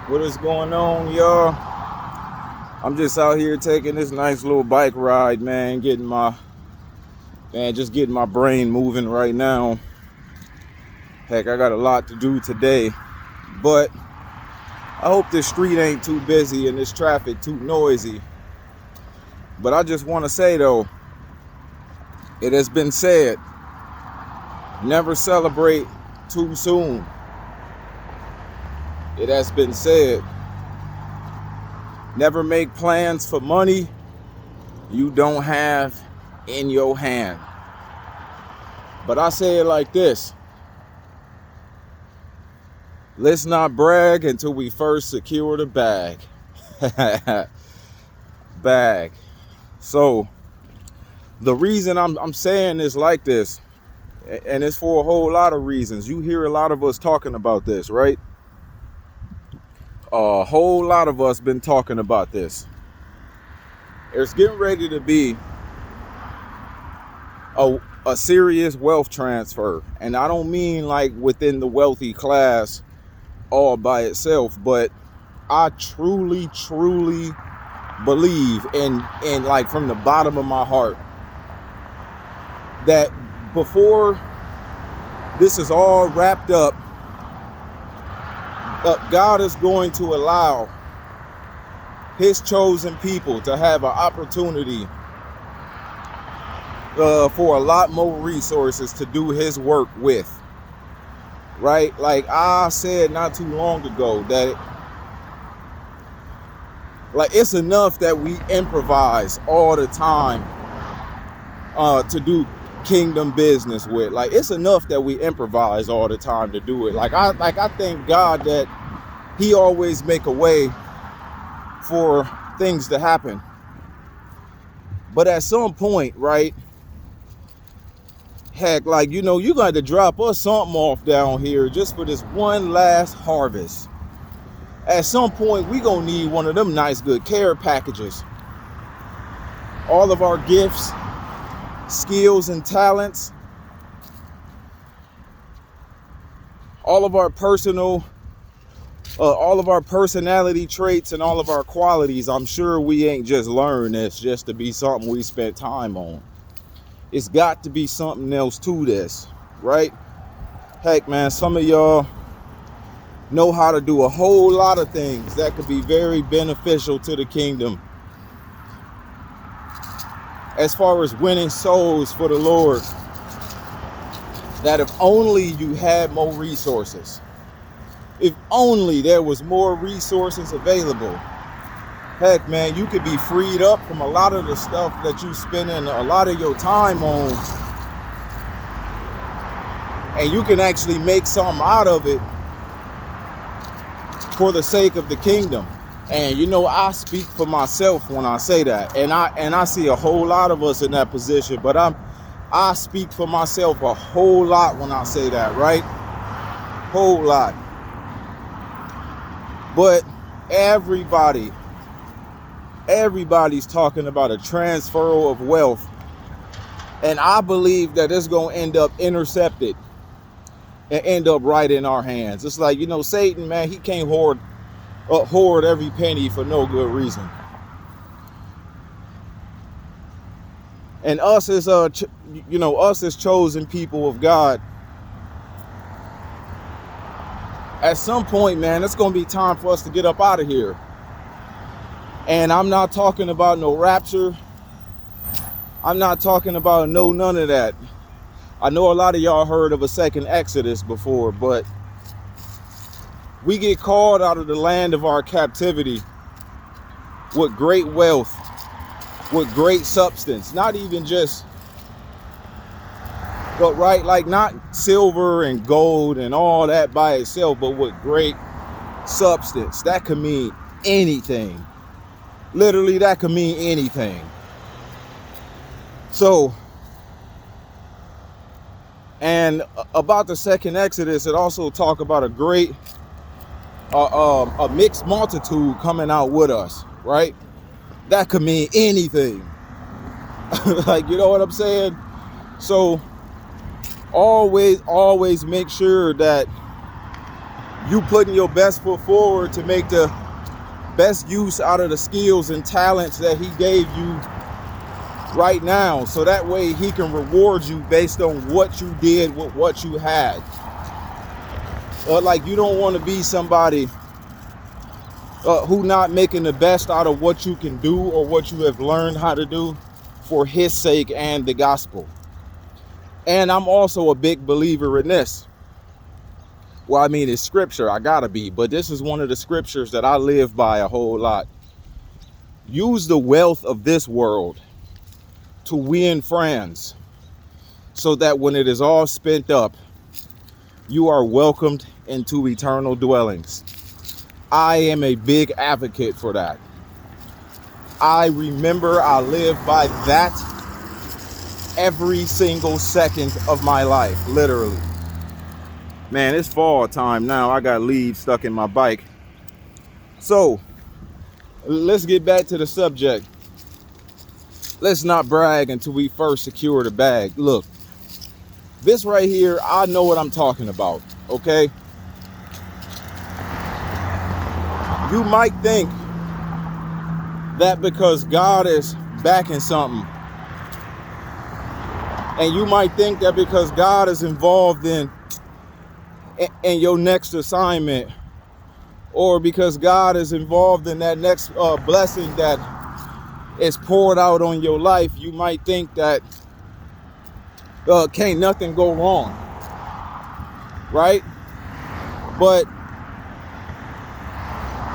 What is going on, y'all? I'm just out here taking this nice little bike ride, man. Just getting my brain moving right now. Heck, I got a lot to do today, but I hope this street ain't too busy and this traffic too noisy. But I just want to say though, it has been said, never celebrate too soon. It has been said, never make plans for money you don't have in your hand. But I say it like this: let's not brag until we first secure the bag. Bag. So the reason I'm saying this like this, and it's for a whole lot of reasons. You hear a lot of us talking about this, right? A whole lot of us been talking about this. There's getting ready to be a serious wealth transfer. And I don't mean like within the wealthy class all by itself, but I truly believe in like from the bottom of my heart that before this is all wrapped up, God is going to allow his chosen people to have an opportunity for a lot more resources to do his work with, right? Like I said not too long ago that it's enough that we improvise all the time to do kingdom business with. Like it's enough that we improvise all the time to do it. I thank God that he always make a way for things to happen. But at some point, right? Heck, you got to drop us something off down here just for this one last harvest. At some point, we gonna need one of them nice good care packages. All of our gifts, skills, and talents, all of our personality traits and all of our qualities, I'm sure we ain't just learned this just to be something we spent time on. It's got to be something else to this, right? Heck, man, some of y'all know how to do a whole lot of things that could be very beneficial to the kingdom as far as winning souls for the Lord, that if only you had more resources, if only there was more resources available, heck, man, you could be freed up from a lot of the stuff that you spending a lot of your time on, and you can actually make something out of it for the sake of the kingdom. And I speak for myself when I say that, and I see a whole lot of us in that position, but I speak for myself a whole lot when I say that, right? Whole lot. But everybody's talking about a transfer of wealth, and I believe that it's going to end up intercepted and end up right in our hands. It's like, Satan, man, he can't hoard every penny for no good reason. And us as us as chosen people of God, at some point, man, it's going to be time for us to get up out of here. And I'm not talking about no rapture. I'm not talking about none of that. I know a lot of y'all heard of a second Exodus before, but we get called out of the land of our captivity with great wealth, with great substance, not even just, but right, like not silver and gold and all that by itself, but with great substance. That could mean anything. Literally, that could mean anything. So, and about the second Exodus, it also talk about a great, a mixed multitude coming out with us, right? That could mean anything. Like, you know what I'm saying? So, always make sure that you putting your best foot forward to make the best use out of the skills and talents that he gave you right now, so that way he can reward you based on what you did with what you had. Like, you don't want to be somebody who not making the best out of what you can do or what you have learned how to do for his sake and the gospel. And I'm also a big believer in this. Well, I mean, it's scripture, I gotta be, but this is one of the scriptures that I live by a whole lot. Use the wealth of this world to win friends, so that when it is all spent up, you are welcomed into eternal dwellings. I am a big advocate for that. I remember I live by that every single second of my life, literally. Man, it's fall time now. I got leaves stuck in my bike. So, let's get back to the subject. Let's not brag until we first secure the bag. Look, this right here, I know what I'm talking about, okay? You might think that because God is backing something, and you might think that because God is involved in your next assignment, or because God is involved in that next blessing that is poured out on your life, you might think that can't nothing go wrong, right? But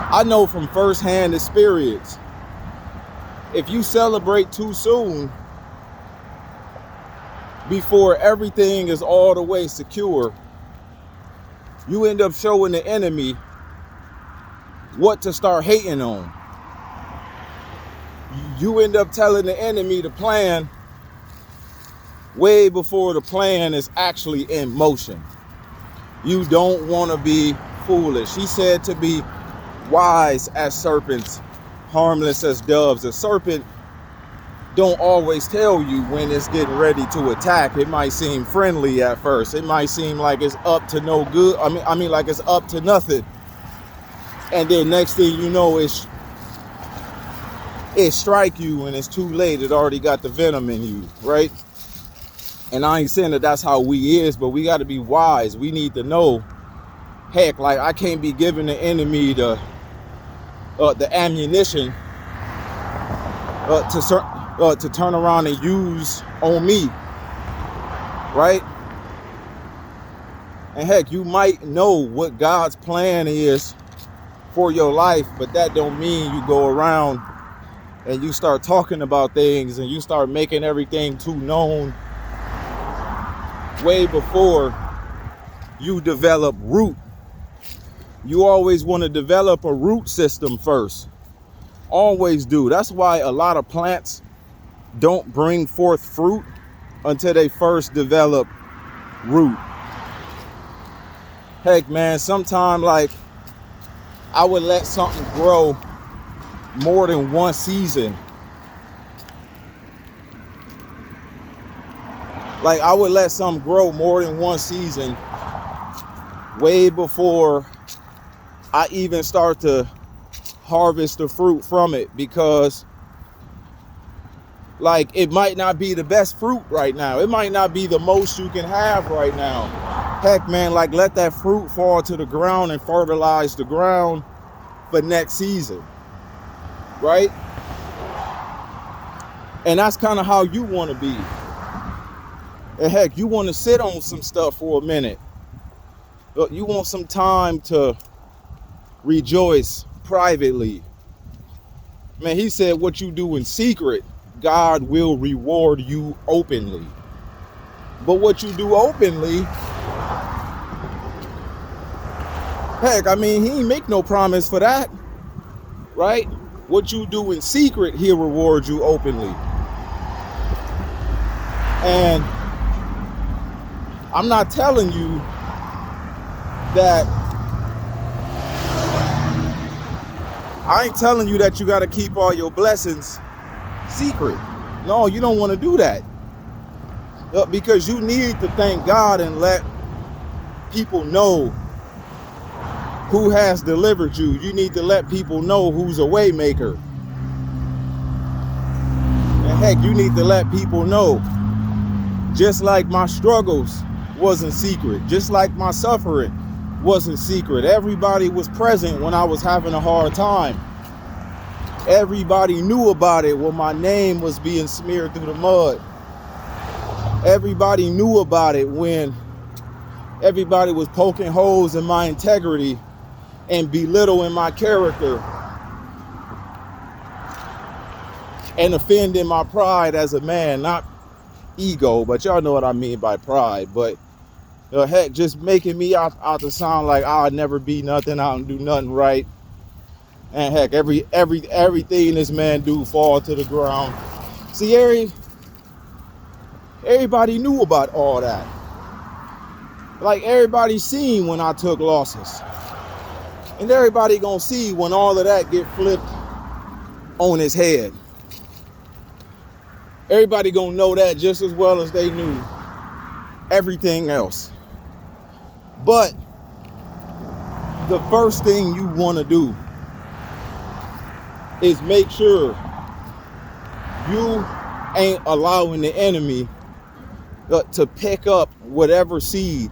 I know from firsthand experience, if you celebrate too soon, before everything is all the way secure, you end up showing the enemy what to start hating on. You end up telling the enemy the plan way before the plan is actually in motion. You don't want to be foolish. He said to be wise as serpents, harmless as doves. A serpent don't always tell you when it's getting ready to attack. It might seem friendly at first. It might seem like it's up to no good. I mean like it's up to nothing. And then next thing you know, it strike you and it's too late. It already got the venom in you, right? And I ain't saying that that's how we is, but we got to be wise. We need to know, heck, like I can't be giving the enemy the ammunition to turn around and use on me, right? And heck, you might know what God's plan is for your life, but that don't mean you go around and you start talking about things and you start making everything too known way before you develop root. You always want to develop a root system first. Always do. That's why a lot of plants don't bring forth fruit until they first develop root. Heck, man, sometimes like I would let something grow more than one season. Like I would let something grow more than one season way before I even start to harvest the fruit from it, because like it might not be the best fruit right now. It might not be the most you can have right now. Heck, man, like let that fruit fall to the ground and fertilize the ground for next season, right? And that's kind of how you want to be. And heck, you want to sit on some stuff for a minute. You want some time to rejoice privately. Man, he said what you do in secret, God will reward you openly. But what you do openly, heck, I mean, he ain't make no promise for that, right? What you do in secret, he'll reward you openly. And I'm not telling you that, I ain't telling you that you got to keep all your blessings secret. No, you don't want to do that. Because you need to thank God and let people know who has delivered you. You need to let people know who's a way maker. And heck, you need to let people know, just like my struggles wasn't secret, just like my suffering wasn't secret. Everybody was present when I was having a hard time. Everybody knew about it when my name was being smeared through the mud. Everybody knew about it when everybody was poking holes in my integrity and belittling my character and offending my pride as a man. Not ego, but y'all know what I mean by pride. But heck, just making me out to sound like I'll never be nothing, I don't do nothing right. And heck, everything this man do fall to the ground. See, everybody knew about all that. Like, everybody seen when I took losses. And everybody gonna see when all of that get flipped on his head. Everybody gonna know that just as well as they knew everything else. But the first thing you wanna do is make sure you ain't allowing the enemy to pick up whatever seed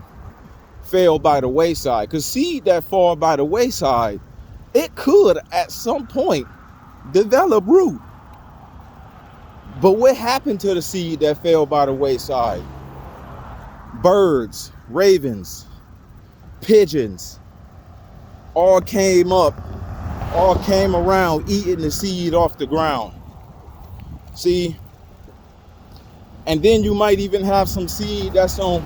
fell by the wayside. Because seed that fall by the wayside, it could at some point develop root. But what happened to the seed that fell by the wayside? Birds, ravens, pigeons all came around eating the seed off the ground. See? And then you might even have some seed that's on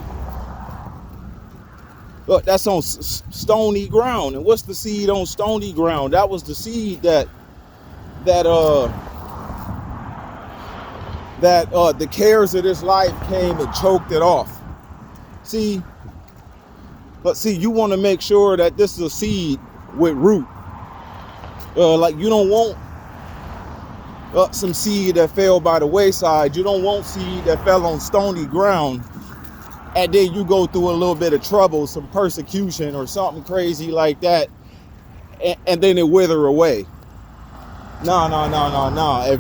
stony ground. And what's the seed on stony ground? That was the seed that the cares of this life came and choked it off. See, you want to make sure that this is a seed with root. Like, you don't want some seed that fell by the wayside. You don't want seed that fell on stony ground and then you go through a little bit of trouble, some persecution or something crazy like that, and then it wither away. No.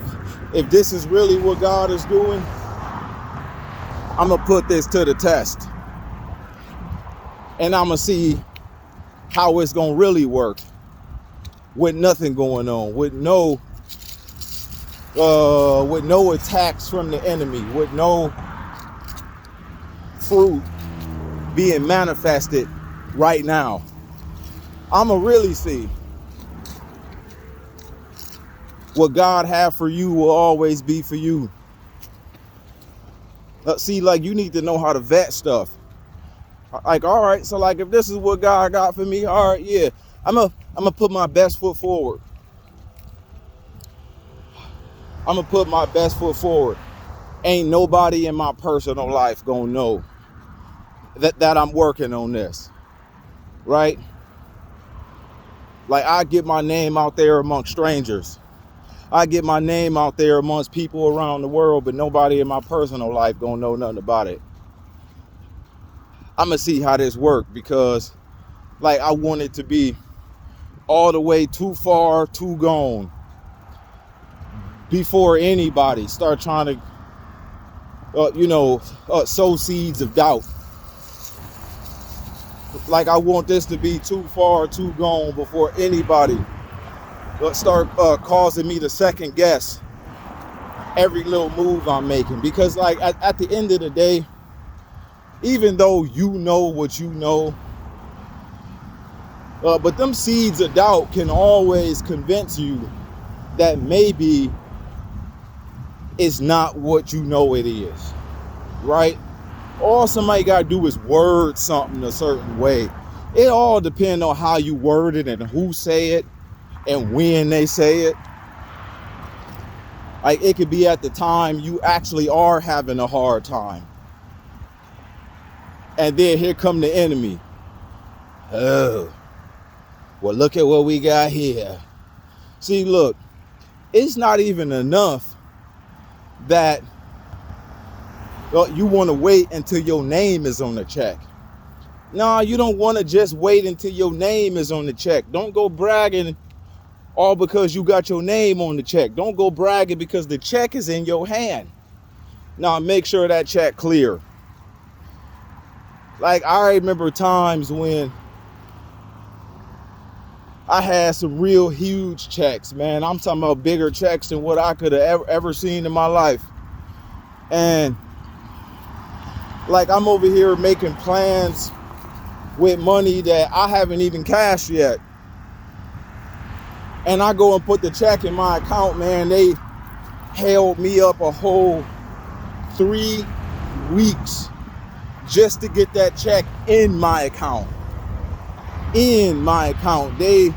If this is really what God is doing, I'm gonna put this to the test, and I'm gonna see how it's gonna really work with nothing going on, with no attacks from the enemy, with no fruit being manifested right now. I'ma really see what God have for you will always be for you. See, like, you need to know how to vet stuff. Like, all right, so like, if this is what God got for me, all right, yeah, I'm gonna put my best foot forward. I'm gonna put my best foot forward. Ain't nobody in my personal life gonna know that I'm working on this, right? Like, I get my name out there amongst strangers. I get my name out there amongst people around the world, but nobody in my personal life gonna know nothing about it. I'm gonna see how this work, because like, I want it to be all the way too far, too gone before anybody start trying to sow seeds of doubt. Like, I want this to be too far, too gone before anybody start causing me to second guess every little move I'm making. Because like, at the end of the day, even though you know what you know, but them seeds of doubt can always convince you that maybe it's not what you know it is, right? All somebody got to do is word something a certain way. It all depends on how you word it and who say it and when they say it. Like, it could be at the time you actually are having a hard time, and then here come the enemy. Oh, well, look at what we got here. See, look, it's not even enough that you want to wait until your name is on the check. Nah, you don't want to just wait until your name is on the check. Don't go bragging all because you got your name on the check. Don't go bragging because the check is in your hand. Now make sure that check clear. Like, I remember times when I had some real huge checks, man. I'm talking about bigger checks than what I could have ever seen in my life. And like, I'm over here making plans with money that I haven't even cashed yet. And I go and put the check in my account, man. They held me up a whole 3 weeks just to get that check in my account. In my account. They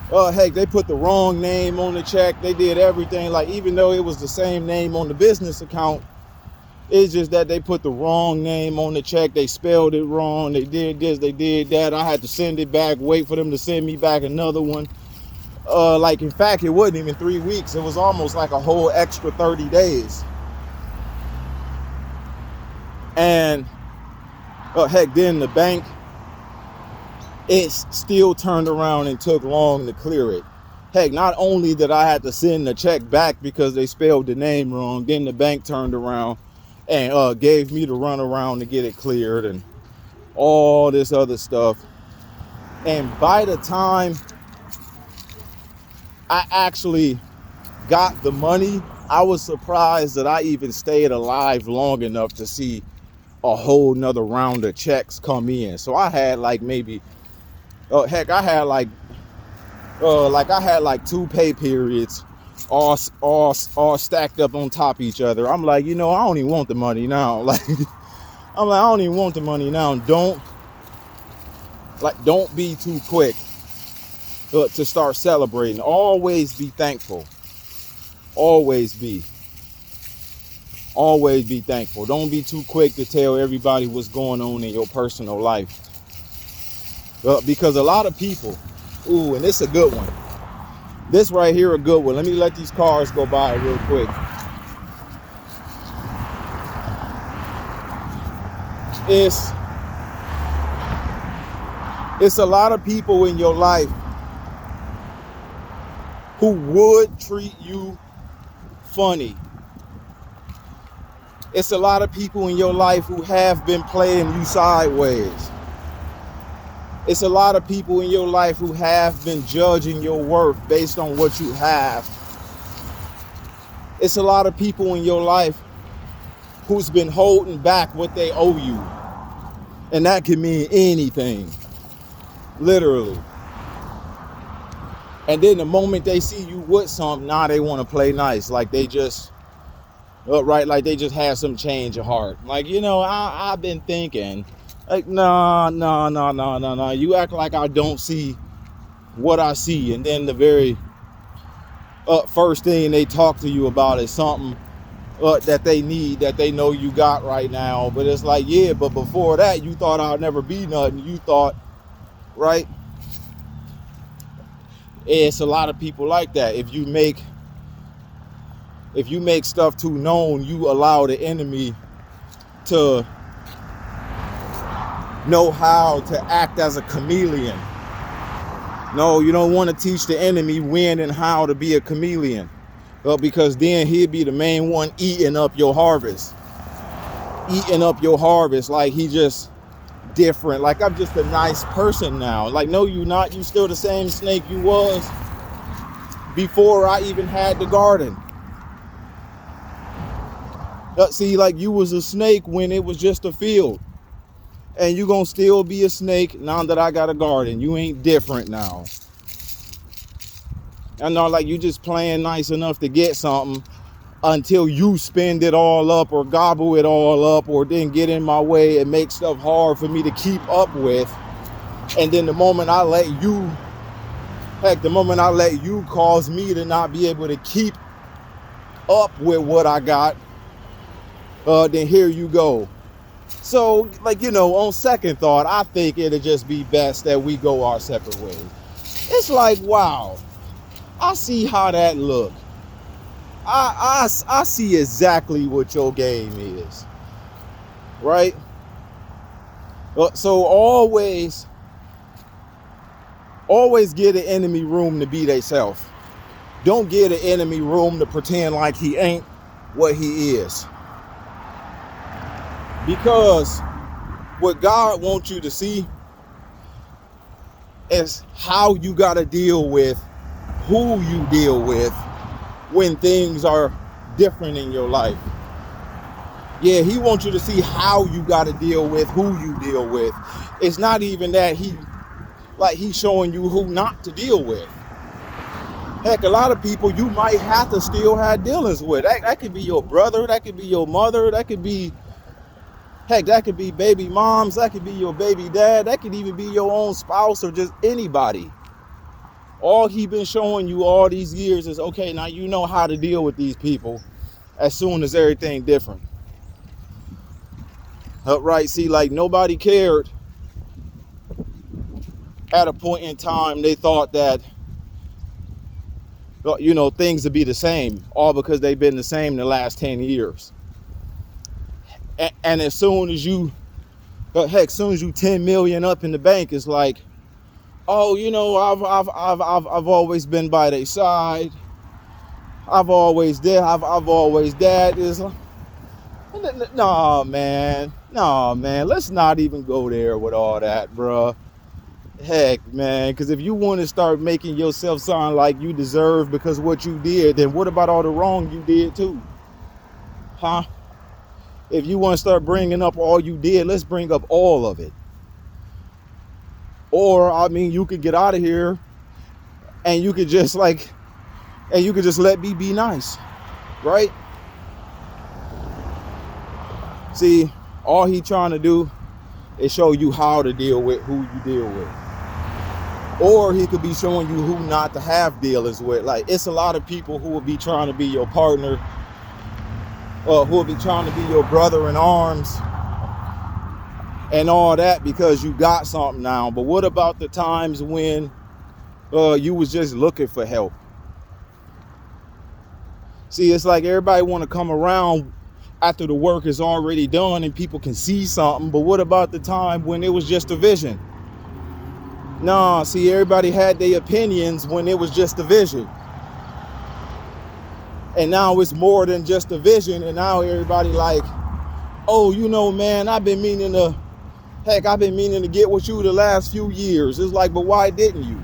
put the wrong name on the check. They did everything. Like, even though it was the same name on the business account, it's just that they put the wrong name on the check. They spelled it wrong. They did this, they did that. I had to send it back, wait for them to send me back another one. Like, in fact, it wasn't even 3 weeks. It was almost like a whole extra 30 days. And then the bank, it still turned around and took long to clear it. Heck, not only did I have to send the check back because they spelled the name wrong, then the bank turned around and gave me the runaround to get it cleared and all this other stuff. And by the time I actually got the money, I was surprised that I even stayed alive long enough to see a whole nother round of checks come in. So I had like maybe, I had like 2 pay periods all stacked up on top of each other. I'm like, I don't even want the money now. Like, I don't even want the money now. Don't be too quick to start celebrating. Always be thankful. Always be thankful. Don't be too quick to tell everybody what's going on in your personal life. Because a lot of people, and this is a good one. This right here, a good one. Let me let these cars go by real quick. It's a lot of people in your life who would treat you funny. It's a lot of people in your life who have been playing you sideways. It's a lot of people in your life who have been judging your worth based on what you have. It's a lot of people in your life who's been holding back what they owe you. And that can mean anything. Literally. And then the moment they see you with something, now they want to play nice. Like they just, like they just have some change of heart. Like, I've been thinking. Like, no. You act like I don't see what I see. And then the very first thing they talk to you about is something that they need, that they know you got right now. But it's like, yeah, but before that, you thought I'd never be nothing. You thought, right? It's a lot of people like that. If you make stuff too known, you allow the enemy to know how to act as a chameleon. No, you don't want to teach the enemy when and how to be a chameleon. Because then he'd be the main one eating up your harvest. Like he just different. Like, I'm just a nice person now. Like, no, you not. You still the same snake you was before I even had the garden. See, like, you was a snake when it was just a field. And you gonna still be a snake now that I got a garden. You ain't different now. I know, like, you just playing nice enough to get something until you spend it all up or gobble it all up or then get in my way and make stuff hard for me to keep up with. And then the moment I let you cause me to not be able to keep up with what I got, then here you go. So, like, on second thought, I think it'll just be best that we go our separate ways. It's like, wow, I see how that look. I see exactly what your game is, right? So always give the enemy room to be theyself. Don't give the enemy room to pretend like he ain't what he is. Because what God wants you to see is how you got to deal with who you deal with when things are different in your life. Yeah, he wants you to see how you got to deal with who you deal with. It's not even that he's showing you who not to deal with. Heck, a lot of people you might have to still have dealings with. That could be your brother, that could be your mother, that could be baby moms, that could be your baby dad, that could even be your own spouse or just anybody. All he been showing you all these years is, okay, now you know how to deal with these people as soon as everything different. Right, see, like nobody cared at a point in time. They thought that, things would be the same, all because they've been the same the last 10 years. And as soon as you 10 million up in the bank, it's like, oh, I've always been by their side. I've always that. Is no man, let's not even go there with all that, bruh. Heck, man, because if you want to start making yourself sound like you deserve because what you did, then what about all the wrong you did too? Huh? If you want to start bringing up all you did, let's bring up all of it. Or, you could get out of here and you could just let me be nice, right? See, all he trying to do is show you how to deal with who you deal with. Or he could be showing you who not to have dealings with. Like, it's a lot of people who will be trying to be your partner, or who will be trying to be your brother in arms and all that because you got something now. But what about the times when you was just looking for help? See, it's like everybody want to come around after the work is already done and people can see something. But what about the time when it was just a vision? Nah, see, everybody had their opinions when it was just a vision. And now it's more than just a vision. And now everybody like, oh, man, I've been meaning to get with you the last few years. It's like, but why didn't you?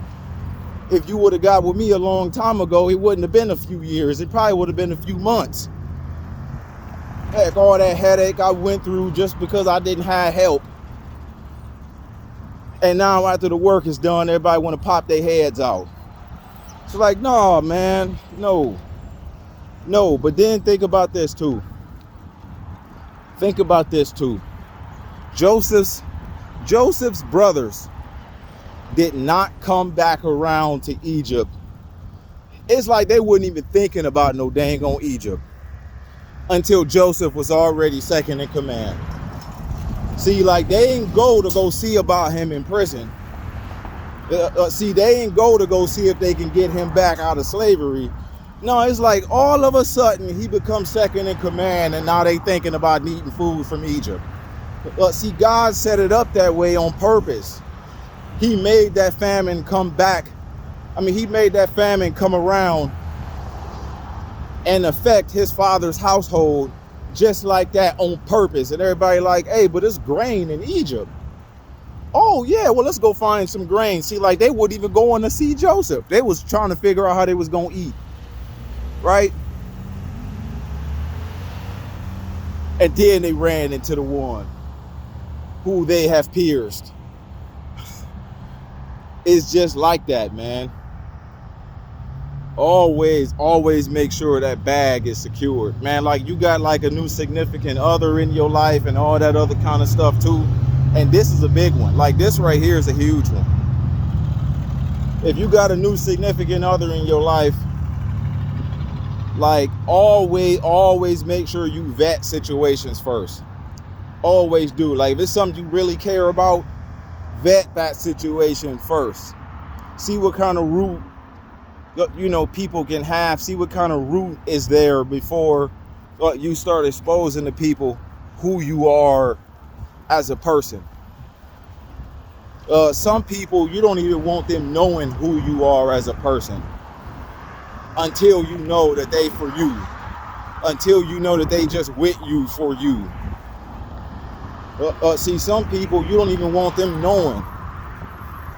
If you would have got with me a long time ago, it wouldn't have been a few years. It probably would have been a few months. Heck, all that headache I went through just because I didn't have help. And now after the work is done, everybody want to pop their heads out. It's like, no, man, no. But then think about this too. Joseph's brothers did not come back around to Egypt. It's like they wasn't even thinking about no dang on Egypt until Joseph was already second in command. See, like they ain't go to see about him in prison. They ain't go to go see if they can get him back out of slavery. No, it's like all of a sudden he becomes second in command and now they thinking about eating food from Egypt. See, God set it up that way on purpose. He made that famine come back. He made that famine come around and affect his father's household just like that on purpose. And everybody like, hey, but it's grain in Egypt. Oh yeah, well, let's go find some grain. See, like they wouldn't even go on to see Joseph. They was trying to figure out how they was going to eat. Right? And then they ran into the one who they have pierced. It's just like that, man. Always make sure that bag is secured, man. Like you got like a new significant other in your life and all that other kind of stuff too. And this is a big one. Like this right here is a huge one. If you got a new significant other in your life, like always make sure you vet situations first. Always do. Like if it's something you really care about, vet that situation first. See what kind of root people can have. See what kind of root is there before you start exposing to people who you are as a person. Some people, you don't even want them knowing who you are as a person until you know that they for you, until you know that they just with you for you. See, some people, you don't even want them knowing,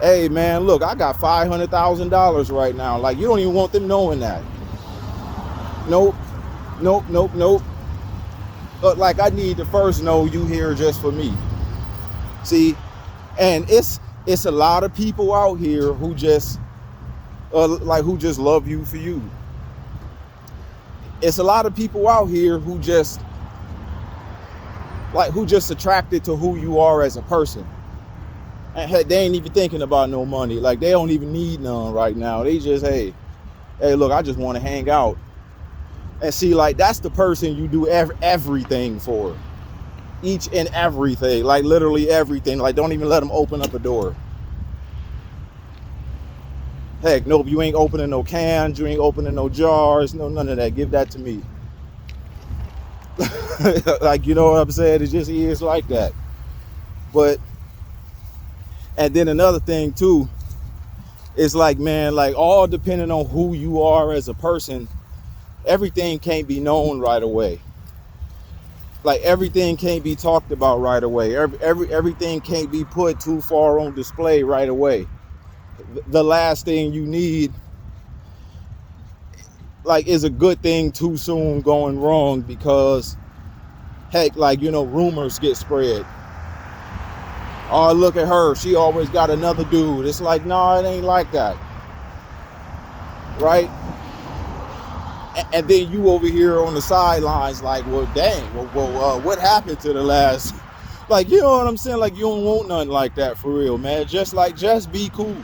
hey man, look, I got $500,000 right now. Like, you don't even want them knowing that. Nope. But like, I need to first know you here just for me. See, and it's a lot of people out here who just who just love you for you. It's a lot of people out here who just attracted to who you are as a person. And heck, they ain't even thinking about no money. Like, they don't even need none right now. They just, hey, look, I just want to hang out. And see, like, that's the person you do everything for. Each and everything, like literally everything. Like, don't even let them open up a door. Heck, nope, you ain't opening no cans, you ain't opening no jars, no, none of that. Give that to me. Like, you know what I'm saying? It just is like that. But, and then another thing too, is like, man, like, all depending on who you are as a person, everything can't be known right away. Like, everything can't be talked about right away. Everything can't be put too far on display right away. The last thing you need, like, is a good thing too soon going wrong, because heck, like, you know, rumors get spread. Oh, look at her, she always got another dude. It's like, no, it ain't like that, right? And then you over here on the sidelines like, well, dang, what happened to the last? Like, you know what I'm saying? Like, you don't want nothing like that for real, man. Just be cool.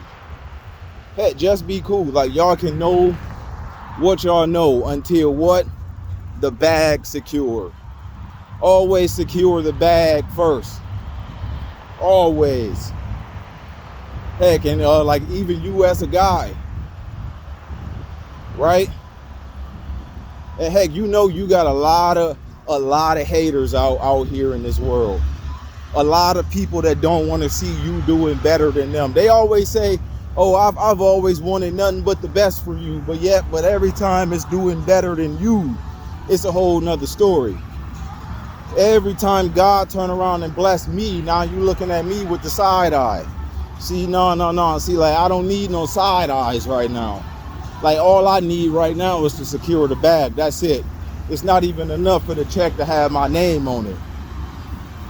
Hey, just be cool. Like, y'all can know what y'all know until what? The bag secure. Always secure the bag first. Always. Heck, and like, even you as a guy, right? And heck, you know, you got a lot of haters out here in this world. A lot of people that don't want to see you doing better than them. They always say, oh, I've always wanted nothing but the best for you. But every time it's doing better than you, it's a whole nother story. Every time God turn around and bless me, now you looking at me with the side eye. See, no. See, like, I don't need no side eyes right now. Like, all I need right now is to secure the bag. That's it. It's not even enough for the check to have my name on it.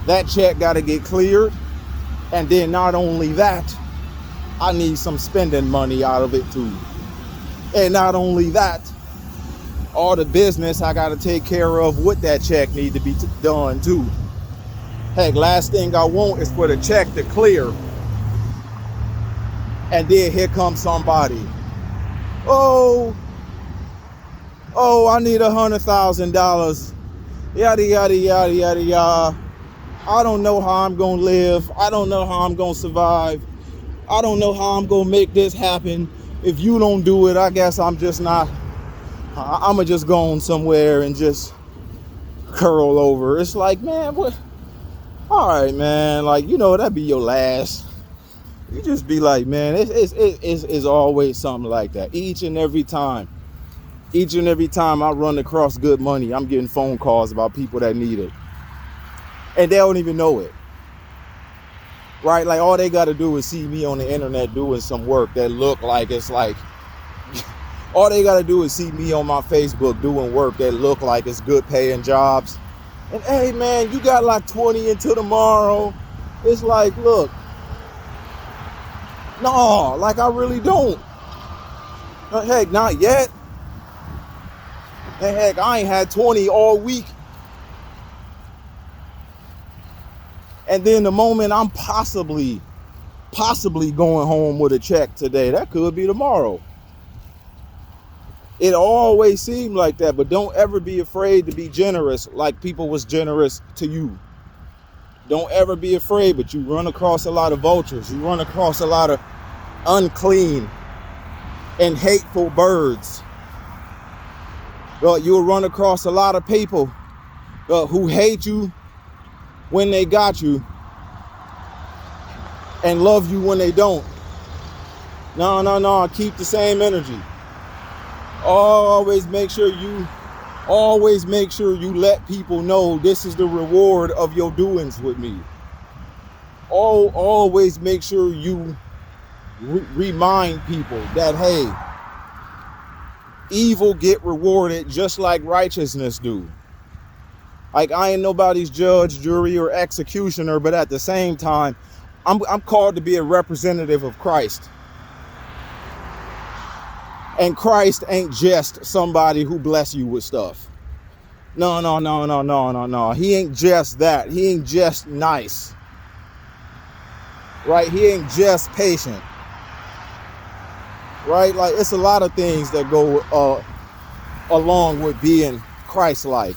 That check got to get cleared. And then not only that, I need some spending money out of it too. And not only that, all the business I got to take care of with that check need to be done too. Heck, last thing I want is for the check to clear. And then here comes somebody. Oh, I need $100,000. Yada, yada, yada, yada, yada. I don't know how I'm going to live. I don't know how I'm going to survive. I don't know how I'm going to make this happen. If you don't do it, I guess I'm just not. I'm going to just go on somewhere and just curl over. It's like, man, what? All right, man. Like, you know, that'd be your last. You just be like, man, it's always something like that. Each and every time I run across good money, I'm getting phone calls about people that need it. And they don't even know it. Right? Like, all they got to do is see me on the internet doing some work that look like it's like, all they got to do is see me on my Facebook doing work that look like it's good paying jobs. And hey, man, you got like 20 until tomorrow. It's like, look, no, like, I really don't. Heck, not yet. And heck, I ain't had 20 all week. And then the moment I'm possibly going home with a check today, that could be tomorrow. It always seemed like that, but don't ever be afraid to be generous like people was generous to you. Don't ever be afraid, but you run across a lot of vultures. You run across a lot of unclean and hateful birds. You'll run across a lot of people who hate you when they got you, and love you when they don't. No. Keep the same energy. Always make sure you let people know this is the reward of your doings with me. Always make sure you remind people that, hey, evil get rewarded just like righteousness do. Like, I ain't nobody's judge, jury, or executioner, but at the same time, I'm called to be a representative of Christ. And Christ ain't just somebody who bless you with stuff. No. He ain't just that. He ain't just nice. Right? He ain't just patient. Right? Like, it's a lot of things that go along with being Christ-like.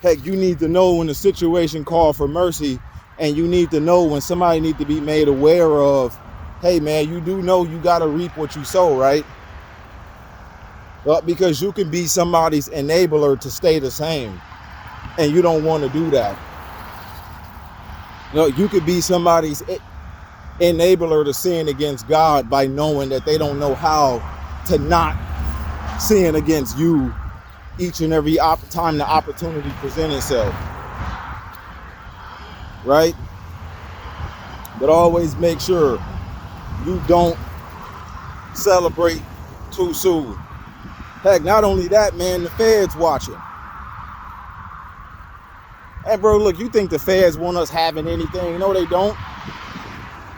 Heck, you need to know when the situation calls for mercy, and you need to know when somebody needs to be made aware of, hey man, you do know you got to reap what you sow, right? Because you can be somebody's enabler to stay the same, and you don't want to do that. You could be somebody's enabler to sin against God by knowing that they don't know how to not sin against you each and every time the opportunity presents itself. Right? But always make sure you don't celebrate too soon. Heck, not only that, man, the feds watching. Hey, bro, look, you think the feds want us having anything? No, they don't.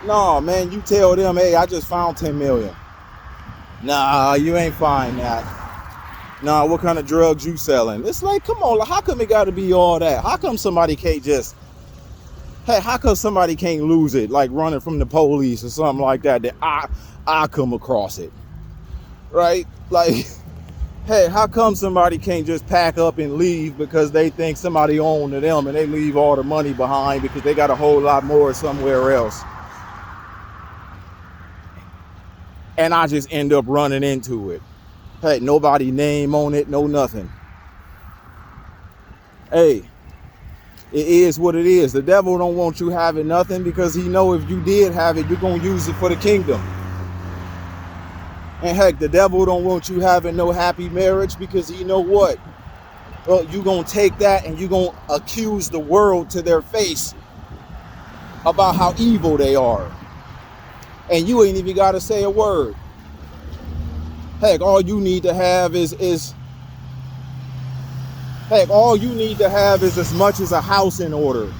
No, man, you tell them, hey, I just found 10 million. Nah, you ain't find that. Nah, what kind of drugs you selling? It's like, come on, how come it got to be all that? How come somebody can't just, hey, how come somebody can't lose it, like running from the police or something like that, that I come across it, right? Like, hey, how come somebody can't just pack up and leave because they think somebody owned to them and they leave all the money behind because they got a whole lot more somewhere else? And I just end up running into it. Hey, nobody name on it, no nothing. Hey, it is what it is. The devil don't want you having nothing because he know if you did have it, you're going to use it for the kingdom. And heck, the devil don't want you having no happy marriage because he know what? Well, you're going to take that and you're going to accuse the world to their face about how evil they are. And you ain't even got to say a word. Heck, all you need to have is as much as a house in order.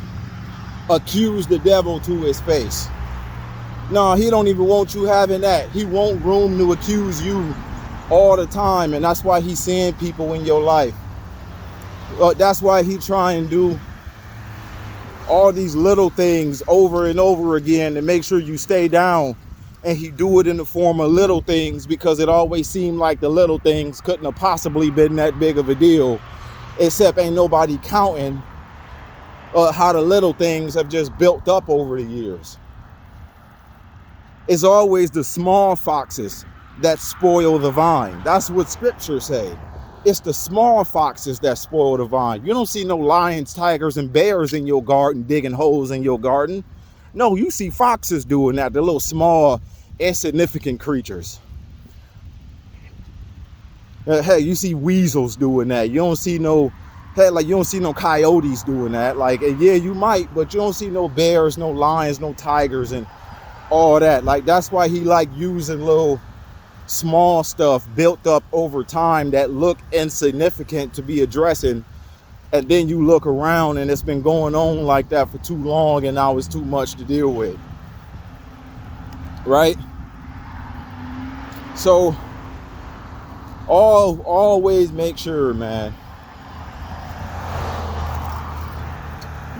Accuse the devil to his face. No, he don't even want you having that. He want room to accuse you all the time. And that's why he's seeing people in your life. That's why he try and do all these little things over and over again to make sure you stay down. And he do it in the form of little things because it always seemed like the little things couldn't have possibly been that big of a deal, except ain't nobody counting how the little things have just built up over the years. It's always the small foxes that spoil the vine. That's what scripture say. It's the small foxes that spoil the vine. You don't see no lions, tigers, and bears in your garden digging holes in your garden. No, you see foxes doing that, the little small, insignificant creatures. Hey, you see weasels doing that. You don't see no, you don't see no coyotes doing that. Like, and yeah, you might, but you don't see no bears, no lions, no tigers, and all that. Like, that's why he like using little small stuff built up over time that look insignificant to be addressing. And then you look around and it's been going on like that for too long and now it's too much to deal with. Right? So always make sure, man,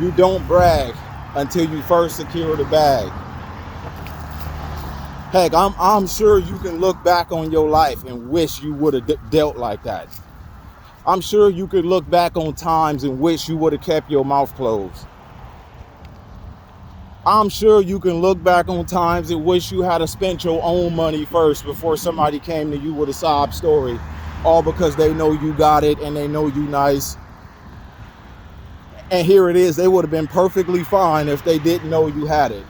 you don't brag until you first secure the bag. Heck, I'm sure you can look back on your life and wish you would have dealt like that. I'm sure you could look back on times and wish you would have kept your mouth closed. I'm sure you can look back on times and wish you had spent your own money first before somebody came to you with a sob story, all because they know you got it and they know you nice. And here it is, they would have been perfectly fine if they didn't know you had it.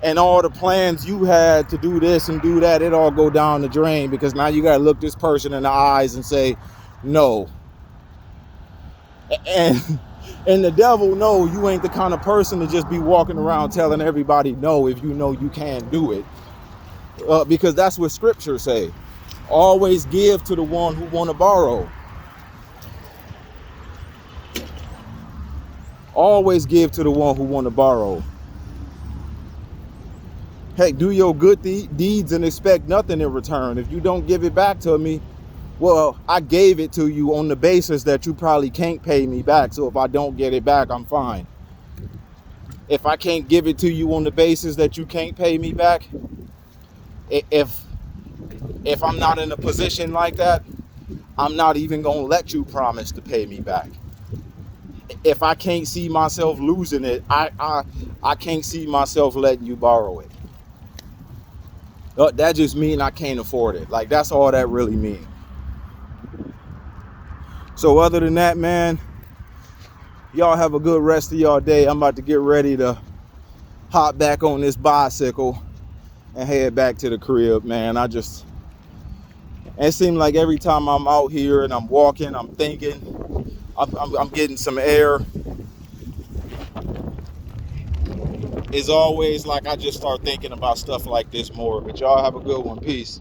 And all the plans you had to do this and do that, it all go down the drain, because now you got to look this person in the eyes and say no. And the devil know you ain't the kind of person to just be walking around telling everybody no if you know you can't do it, because that's what scripture say. Always give to the one who want to borrow. Always give to the one who want to borrow. Hey, do your good deeds and expect nothing in return. If you don't give it back to me, well, I gave it to you on the basis that you probably can't pay me back. So if I don't get it back, I'm fine. If I can't give it to you on the basis that you can't pay me back, if I'm not in a position like that, I'm not even gonna let you promise to pay me back. If I can't see myself losing it, I can't see myself letting you borrow it. That just means I can't afford it. Like, that's all that really means. So other than that, man, y'all have a good rest of y'all day. I'm about to get ready to hop back on this bicycle and head back to the crib, man. It seems like every time I'm out here and I'm walking, I'm thinking, I'm getting some air. It's always like I just start thinking about stuff like this more. But y'all have a good one. Peace.